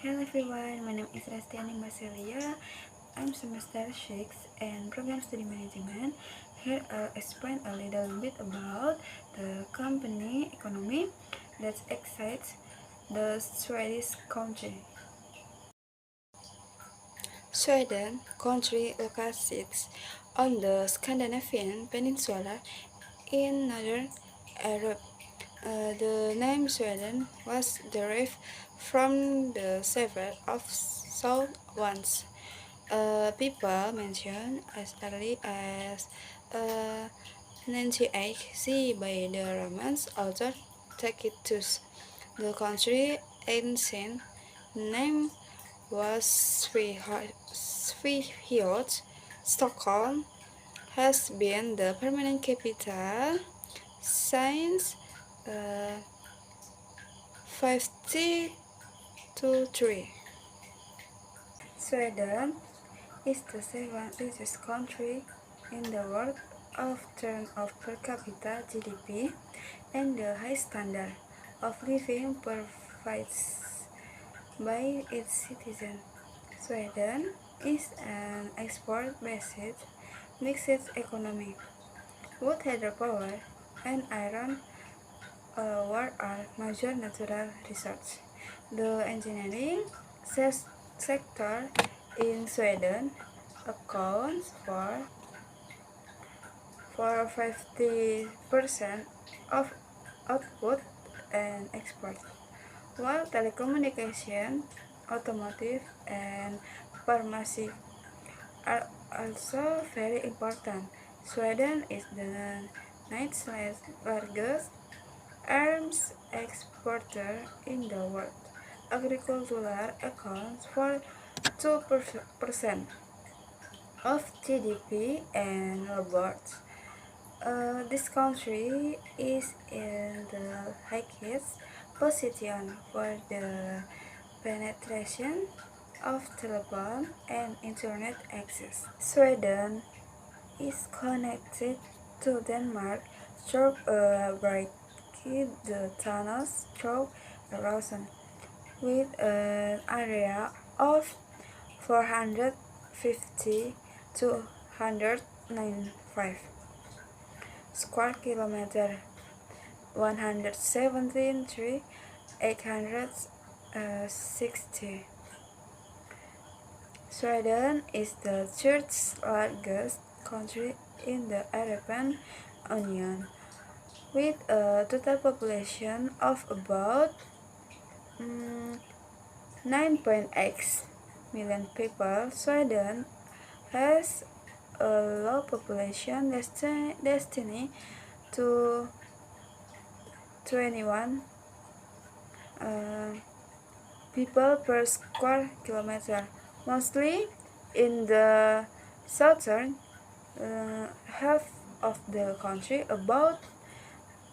Hello everyone, my name is Rastiani Basilia. I'm semester 6 and program study management. Here I'll explain a little bit about the company economy that excites the Swedish country. Sweden country located on the Scandinavian peninsula in northern Europe. The name Sweden was derived from the sever of south once. People mentioned as early as 98 by the Romance author Tacitus. The country ancient name was Svealand. Stockholm has been the permanent capital since 1523. Sweden is the second richest country in the world of terms of per capita GDP and the high standard of living provided by its citizens. Sweden is an export-based mixed economy. Wood hydropower and iron ore are major natural resources. The engineering sector in Sweden accounts for 50% of output and export, while telecommunication, automotive, and pharmacy are also very important. Sweden is the ninth largest arms exporter in the world. Agricultural accounts for 2% of GDP and labours. This country is in the highest position for the penetration of telephone and internet access. Sweden is connected to Denmark through a bridge, the tunnels through erosion, with an area of 450 to 195 square kilometer, 117,860. Sweden is the third largest country in the European Union, with a total population of about 9.8 million people. Sweden has a low population destiny to 21 people per square kilometer, mostly in the southern half of the country. About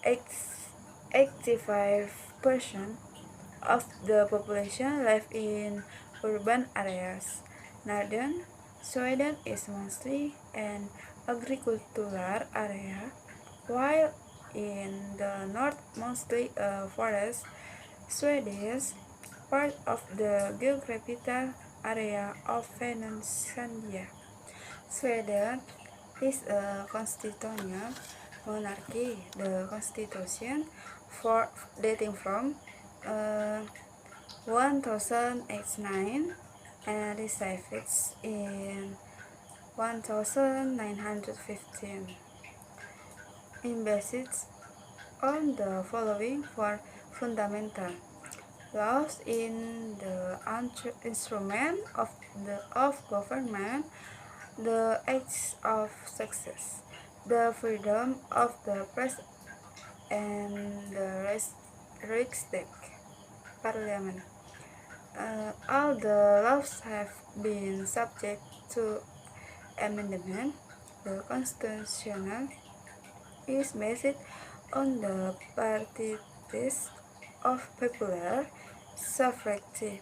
85% of the population live in urban areas. Northern Sweden is mostly an agricultural area, while in the north mostly a forest. Swedish part of the geographical area of Finlandia. Sweden is a constitutional monarchy. The constitution for dating from 1089 and received in 1915. Based on the following four fundamental laws in the instrument of government, the acts of success, the freedom of the press, and the Riksdag, Parliament. All the laws have been subject to amendment. The Constitution is based on the principles of popular sovereignty,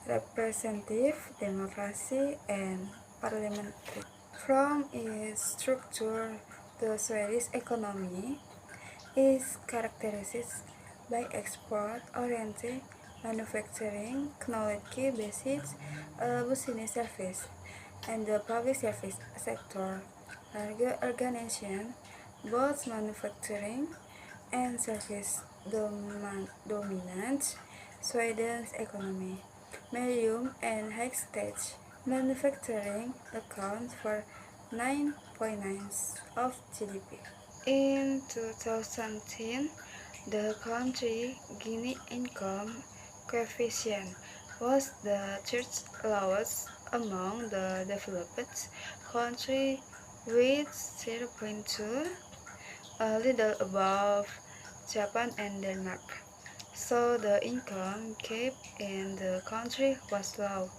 representative democracy, and parliamentary. From its structure, the Swedish economy is characterized by export-oriented manufacturing, technology-based business service, and the public service sector. Larger organization, both manufacturing and service dominant Sweden's economy. Medium and high stage manufacturing accounts for 9.9% of GDP. In 2010, the country Gini income coefficient was the third lowest among the developed countries with 0.2, a little above Japan and Denmark. So the income gap in the country was low.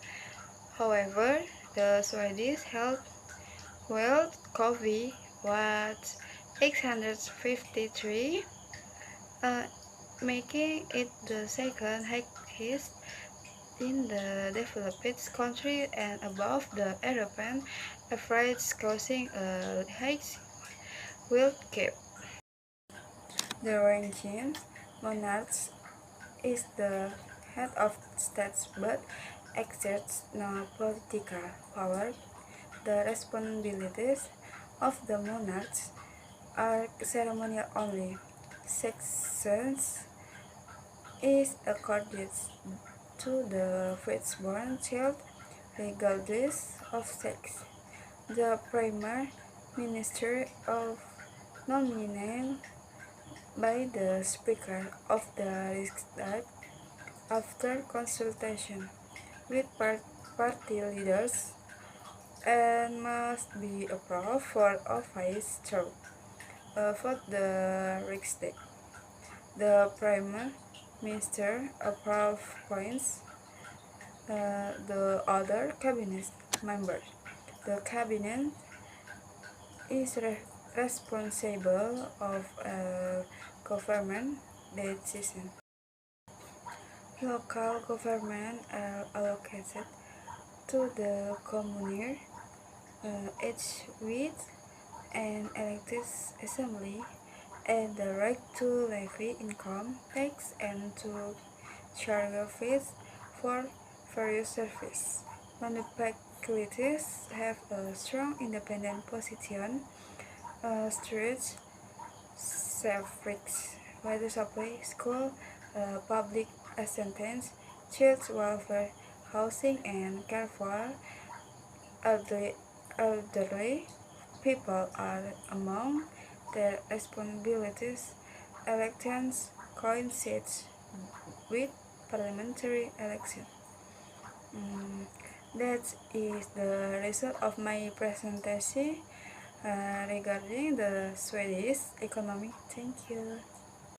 However, the Swedish health wealth coffee was 853, uh, making it the second highest in the developed country and above the European average, causing a high wealth gap. The reigning monarch is the head of state but exerts no political power. The responsibilities of the monarch are ceremonial only. Success is accorded to the firstborn child regardless of sex. The Prime Minister is nominated by the Speaker of the Riksdag after consultation with party leaders and must be approved for office through vote the Riksdag. The Prime Minister appoints the other cabinet members. The cabinet is responsible of government decision. Local government are allocated to the communal, each with an elected assembly and the right to levy income tax and to charge fees for various services. Municipalities have a strong independent position, streets, suffrages, water supply, school, public assistance, child welfare, housing, and care for elderly people are among their responsibilities. Elections coincide with parliamentary election. That is the result of my presentation regarding the Swedish economy. Thank you.